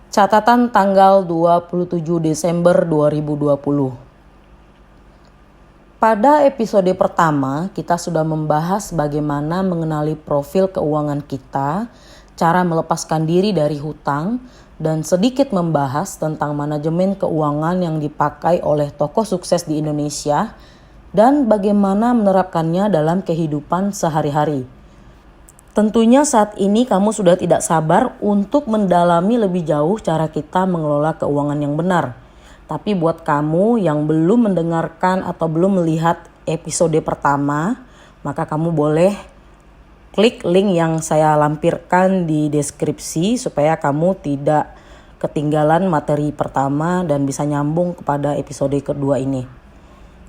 Catatan tanggal 27 Desember 2020. Pada episode pertama, kita sudah membahas bagaimana mengenali profil keuangan kita, cara melepaskan diri dari hutang, dan sedikit membahas tentang manajemen keuangan yang dipakai oleh tokoh sukses di Indonesia dan bagaimana menerapkannya dalam kehidupan sehari-hari. Tentunya saat ini kamu sudah tidak sabar untuk mendalami lebih jauh cara kita mengelola keuangan yang benar. Tapi buat kamu yang belum mendengarkan atau belum melihat episode pertama, maka kamu boleh klik link yang saya lampirkan di deskripsi supaya kamu tidak ketinggalan materi pertama dan bisa nyambung kepada episode kedua ini.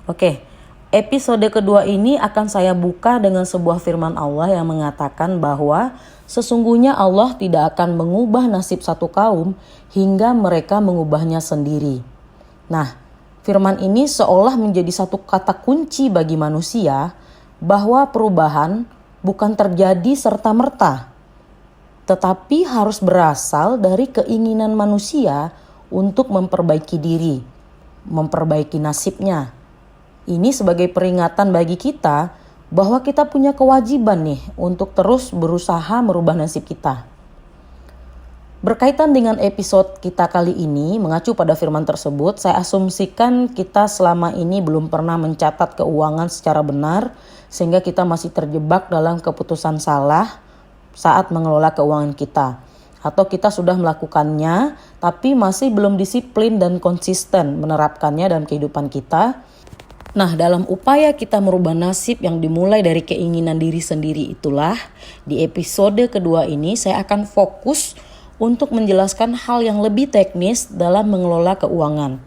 Oke. Episode kedua ini akan saya buka dengan sebuah firman Allah yang mengatakan bahwa sesungguhnya Allah tidak akan mengubah nasib satu kaum hingga mereka mengubahnya sendiri. Nah, firman ini seolah menjadi satu kata kunci bagi manusia bahwa perubahan bukan terjadi serta-merta, tetapi harus berasal dari keinginan manusia untuk memperbaiki diri, memperbaiki nasibnya. Ini sebagai peringatan bagi kita bahwa kita punya kewajiban nih untuk terus berusaha merubah nasib kita. Berkaitan dengan episode kita kali ini, mengacu pada firman tersebut, saya asumsikan kita selama ini belum pernah mencatat keuangan secara benar, sehingga kita masih terjebak dalam keputusan salah saat mengelola keuangan kita. Atau kita sudah melakukannya, tapi masih belum disiplin dan konsisten menerapkannya dalam kehidupan kita. Nah, dalam upaya kita merubah nasib yang dimulai dari keinginan diri sendiri itulah, di episode kedua ini saya akan fokus untuk menjelaskan hal yang lebih teknis dalam mengelola keuangan,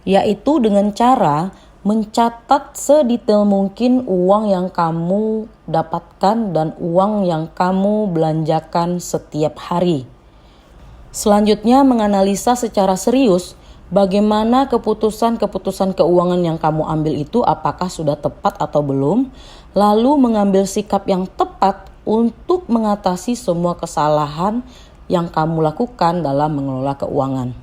yaitu dengan cara mencatat sedetail mungkin uang yang kamu dapatkan dan uang yang kamu belanjakan setiap hari. Selanjutnya, menganalisa secara serius bagaimana keputusan-keputusan keuangan yang kamu ambil itu apakah sudah tepat atau belum, lalu mengambil sikap yang tepat untuk mengatasi semua kesalahan yang kamu lakukan dalam mengelola keuangan.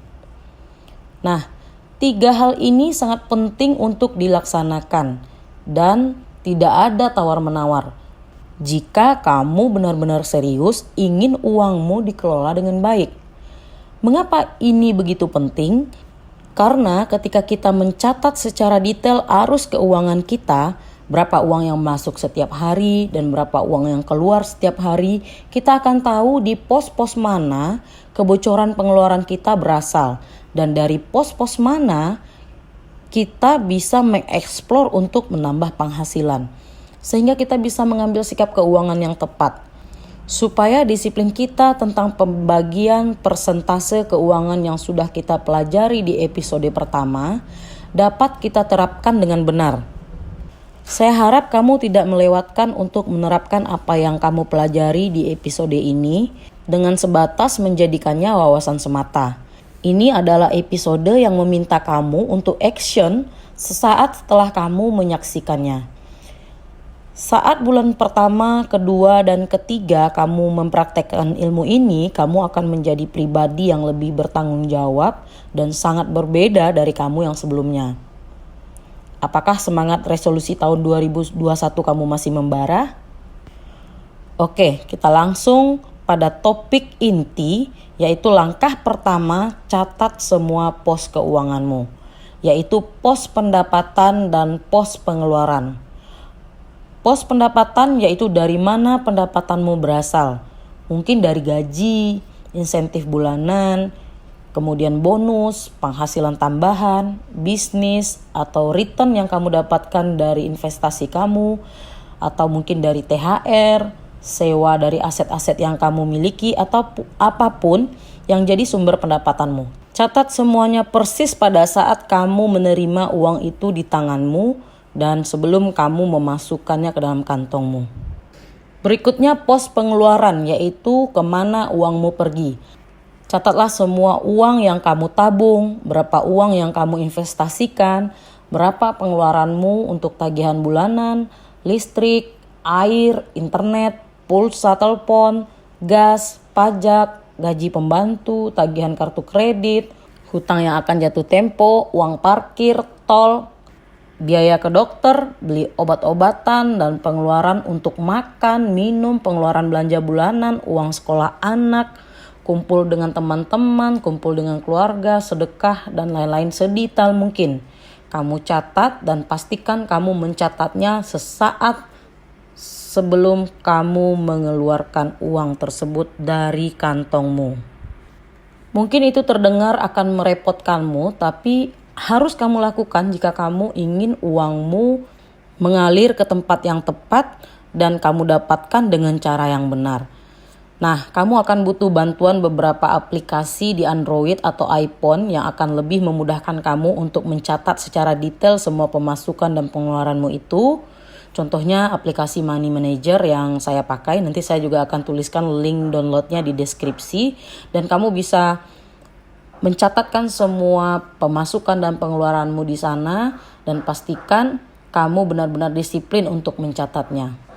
Nah, 3 hal ini sangat penting untuk dilaksanakan dan tidak ada tawar-menawar. Jika kamu benar-benar serius ingin uangmu dikelola dengan baik. Mengapa ini begitu penting? Karena ketika kita mencatat secara detail arus keuangan kita, berapa uang yang masuk setiap hari dan berapa uang yang keluar setiap hari, kita akan tahu di pos-pos mana kebocoran pengeluaran kita berasal. Dan dari pos-pos mana kita bisa mengeksplor untuk menambah penghasilan. Sehingga kita bisa mengambil sikap keuangan yang tepat. Supaya disiplin kita tentang pembagian persentase keuangan yang sudah kita pelajari di episode pertama dapat kita terapkan dengan benar. Saya harap kamu tidak melewatkan untuk menerapkan apa yang kamu pelajari di episode ini dengan sebatas menjadikannya wawasan semata. Ini adalah episode yang meminta kamu untuk action sesaat setelah kamu menyaksikannya. Saat bulan pertama, kedua, dan ketiga kamu mempraktekkan ilmu ini, kamu akan menjadi pribadi yang lebih bertanggung jawab dan sangat berbeda dari kamu yang sebelumnya. Apakah semangat resolusi tahun 2021 kamu masih membara? Oke, kita langsung pada topik inti, yaitu langkah pertama, catat semua pos keuanganmu, yaitu pos pendapatan dan pos pengeluaran. Pos pendapatan yaitu dari mana pendapatanmu berasal. Mungkin dari gaji, insentif bulanan, kemudian bonus, penghasilan tambahan, bisnis, atau return yang kamu dapatkan dari investasi kamu, atau mungkin dari THR, sewa dari aset-aset yang kamu miliki, atau apapun yang jadi sumber pendapatanmu. Catat semuanya persis pada saat kamu menerima uang itu di tanganmu, dan sebelum kamu memasukkannya ke dalam kantongmu. Berikutnya pos pengeluaran, yaitu kemana uangmu pergi. Catatlah semua uang yang kamu tabung, berapa uang yang kamu investasikan, berapa pengeluaranmu untuk tagihan bulanan, listrik, air, internet, pulsa telepon, gas, pajak, gaji pembantu, tagihan kartu kredit, hutang yang akan jatuh tempo, uang parkir, tol, biaya ke dokter, beli obat-obatan, dan pengeluaran untuk makan, minum, pengeluaran belanja bulanan, uang sekolah anak, kumpul dengan teman-teman, kumpul dengan keluarga, sedekah, dan lain-lain sedetail mungkin. Kamu catat dan pastikan kamu mencatatnya sesaat sebelum kamu mengeluarkan uang tersebut dari kantongmu. Mungkin itu terdengar akan merepotkanmu, tapi harus kamu lakukan jika kamu ingin uangmu mengalir ke tempat yang tepat dan kamu dapatkan dengan cara yang benar. Nah, kamu akan butuh bantuan beberapa aplikasi di Android atau iPhone yang akan lebih memudahkan kamu untuk mencatat secara detail semua pemasukan dan pengeluaranmu itu. Contohnya aplikasi Money Manager yang saya pakai. Nanti saya juga akan tuliskan link downloadnya di deskripsi. Dan kamu bisa mencatatkan semua pemasukan dan pengeluaranmu di sana. Dan pastikan kamu benar-benar disiplin untuk mencatatnya.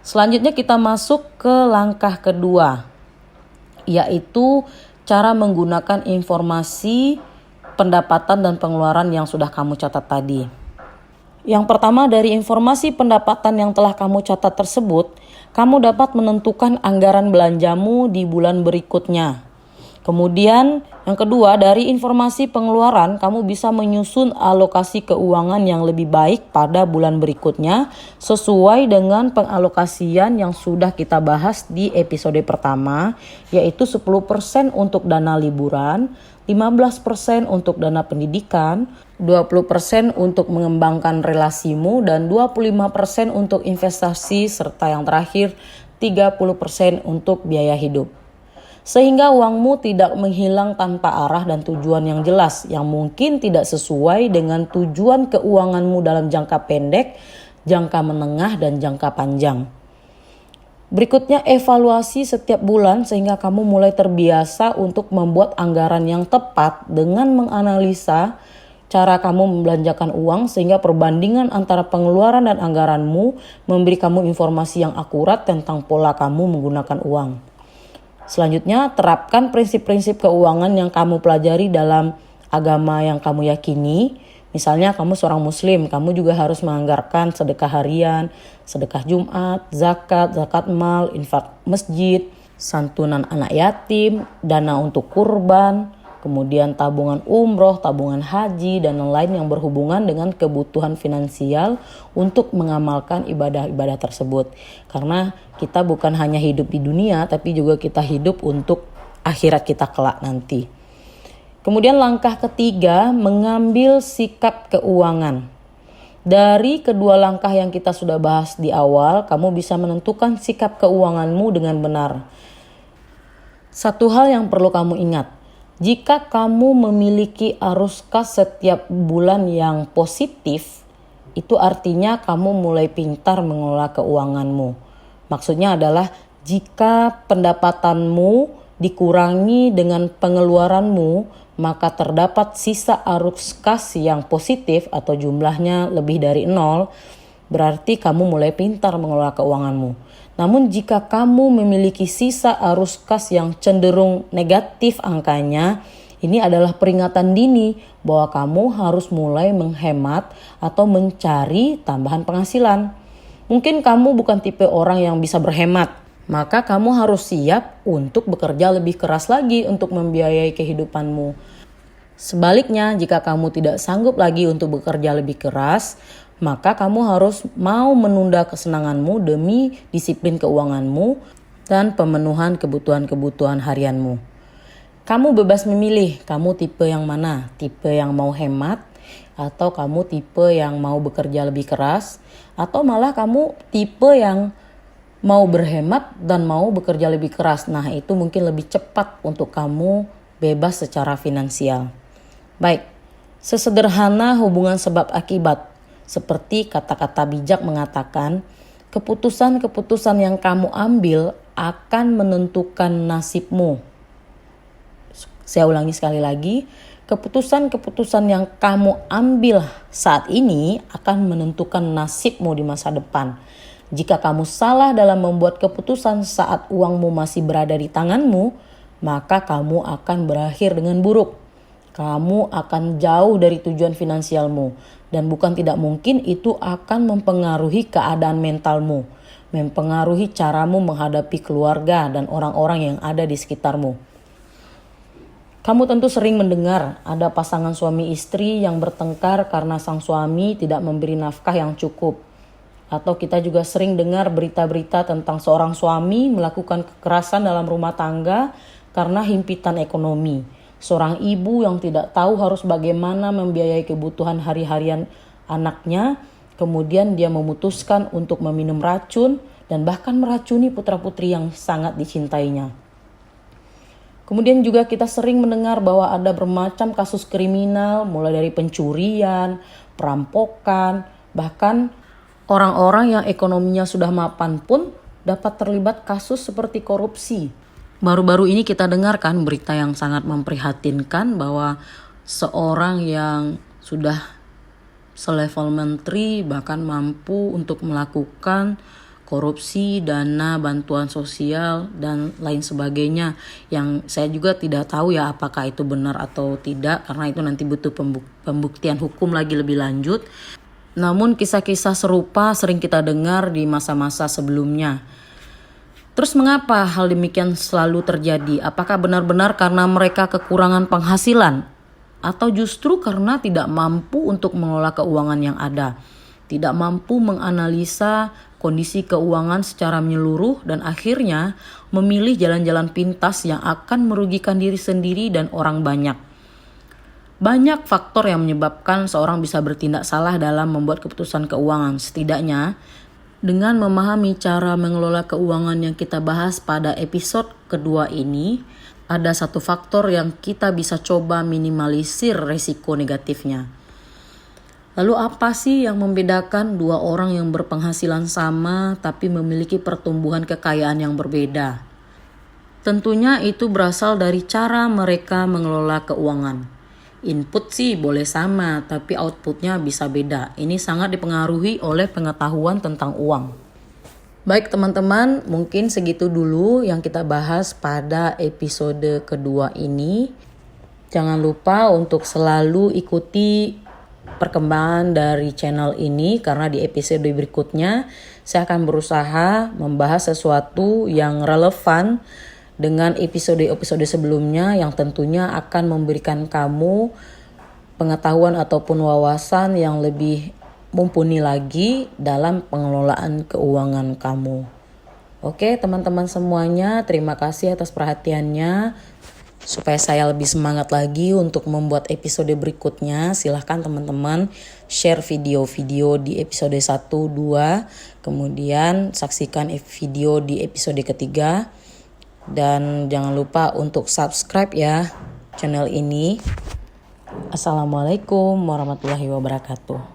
Selanjutnya kita masuk ke langkah kedua, yaitu cara menggunakan informasi pendapatan dan pengeluaran yang sudah kamu catat tadi. Yang pertama, dari informasi pendapatan yang telah kamu catat tersebut, kamu dapat menentukan anggaran belanjamu di bulan berikutnya. Kemudian yang kedua, dari informasi pengeluaran, kamu bisa menyusun alokasi keuangan yang lebih baik pada bulan berikutnya sesuai dengan pengalokasian yang sudah kita bahas di episode pertama, yaitu 10% untuk dana liburan, 15% untuk dana pendidikan, 20% untuk mengembangkan relasimu, dan 25% untuk investasi, serta yang terakhir 30% untuk biaya hidup. Sehingga uangmu tidak menghilang tanpa arah dan tujuan yang jelas, yang mungkin tidak sesuai dengan tujuan keuanganmu dalam jangka pendek, jangka menengah, dan jangka panjang. Berikutnya, evaluasi setiap bulan sehingga kamu mulai terbiasa untuk membuat anggaran yang tepat dengan menganalisa cara kamu membelanjakan uang, sehingga perbandingan antara pengeluaran dan anggaranmu memberi kamu informasi yang akurat tentang pola kamu menggunakan uang. Selanjutnya, terapkan prinsip-prinsip keuangan yang kamu pelajari dalam agama yang kamu yakini. Misalnya kamu seorang muslim, kamu juga harus menganggarkan sedekah harian, sedekah Jumat, zakat, zakat mal, infak masjid, santunan anak yatim, dana untuk kurban, kemudian tabungan umroh, tabungan haji, dan lain-lain yang berhubungan dengan kebutuhan finansial untuk mengamalkan ibadah-ibadah tersebut. Karena kita bukan hanya hidup di dunia, tapi juga kita hidup untuk akhirat kita kelak nanti. Kemudian langkah ketiga, mengambil sikap keuangan. Dari kedua langkah yang kita sudah bahas di awal, kamu bisa menentukan sikap keuanganmu dengan benar. Satu hal yang perlu kamu ingat, jika kamu memiliki arus kas setiap bulan yang positif, itu artinya kamu mulai pintar mengelola keuanganmu. Maksudnya adalah jika pendapatanmu dikurangi dengan pengeluaranmu, maka terdapat sisa arus kas yang positif atau jumlahnya lebih dari 0, berarti kamu mulai pintar mengelola keuanganmu. Namun jika kamu memiliki sisa arus kas yang cenderung negatif angkanya, ini adalah peringatan dini bahwa kamu harus mulai menghemat atau mencari tambahan penghasilan. Mungkin kamu bukan tipe orang yang bisa berhemat, maka kamu harus siap untuk bekerja lebih keras lagi untuk membiayai kehidupanmu. Sebaliknya, jika kamu tidak sanggup lagi untuk bekerja lebih keras, maka kamu harus mau menunda kesenanganmu demi disiplin keuanganmu dan pemenuhan kebutuhan-kebutuhan harianmu. Kamu bebas memilih, kamu tipe yang mana? Tipe yang mau hemat, atau kamu tipe yang mau bekerja lebih keras, atau malah kamu tipe yang mau berhemat dan mau bekerja lebih keras. Nah, itu mungkin lebih cepat untuk kamu bebas secara finansial. Baik, sesederhana hubungan sebab akibat. Seperti kata-kata bijak mengatakan, keputusan-keputusan yang kamu ambil akan menentukan nasibmu. Saya ulangi sekali lagi, keputusan-keputusan yang kamu ambil saat ini akan menentukan nasibmu di masa depan. Jika kamu salah dalam membuat keputusan saat uangmu masih berada di tanganmu, maka kamu akan berakhir dengan buruk. Kamu akan jauh dari tujuan finansialmu. Dan bukan tidak mungkin itu akan mempengaruhi keadaan mentalmu. Mempengaruhi caramu menghadapi keluarga dan orang-orang yang ada di sekitarmu. Kamu tentu sering mendengar ada pasangan suami istri yang bertengkar karena sang suami tidak memberi nafkah yang cukup. Atau kita juga sering dengar berita-berita tentang seorang suami melakukan kekerasan dalam rumah tangga karena himpitan ekonomi. Seorang ibu yang tidak tahu harus bagaimana membiayai kebutuhan hari-harian anaknya, kemudian dia memutuskan untuk meminum racun dan bahkan meracuni putra-putri yang sangat dicintainya. Kemudian juga kita sering mendengar bahwa ada bermacam kasus kriminal, mulai dari pencurian, perampokan, bahkan orang-orang yang ekonominya sudah mapan pun dapat terlibat kasus seperti korupsi. Baru-baru ini kita dengarkan berita yang sangat memprihatinkan bahwa seorang yang sudah selevel menteri bahkan mampu untuk melakukan korupsi, dana, bantuan sosial, dan lain sebagainya. Yang saya juga tidak tahu ya apakah itu benar atau tidak, karena itu nanti butuh pembuktian hukum lagi lebih lanjut. Namun kisah-kisah serupa sering kita dengar di masa-masa sebelumnya. Terus mengapa hal demikian selalu terjadi? Apakah benar-benar karena mereka kekurangan penghasilan? Atau justru karena tidak mampu untuk mengelola keuangan yang ada? Tidak mampu menganalisa kondisi keuangan secara menyeluruh dan akhirnya memilih jalan-jalan pintas yang akan merugikan diri sendiri dan orang banyak. Banyak faktor yang menyebabkan seorang bisa bertindak salah dalam membuat keputusan keuangan. Setidaknya dengan memahami cara mengelola keuangan yang kita bahas pada episode kedua ini, ada satu faktor yang kita bisa coba minimalisir resiko negatifnya. Lalu apa sih yang membedakan dua orang yang berpenghasilan sama tapi memiliki pertumbuhan kekayaan yang berbeda? Tentunya itu berasal dari cara mereka mengelola keuangan. Input sih boleh sama, tapi outputnya bisa beda. Ini sangat dipengaruhi oleh pengetahuan tentang uang. Baik teman-teman, mungkin segitu dulu yang kita bahas pada episode kedua ini. Jangan lupa untuk selalu ikuti perkembangan dari channel ini, karena di episode berikutnya saya akan berusaha membahas sesuatu yang relevan dengan episode-episode sebelumnya yang tentunya akan memberikan kamu pengetahuan ataupun wawasan yang lebih mumpuni lagi dalam pengelolaan keuangan kamu. Oke teman-teman semuanya, terima kasih atas perhatiannya. Supaya saya lebih semangat lagi untuk membuat episode berikutnya, silahkan teman-teman share video-video di episode 1, 2, kemudian saksikan video di episode ketiga. Dan jangan lupa untuk subscribe ya channel ini. Assalamualaikum warahmatullahi wabarakatuh.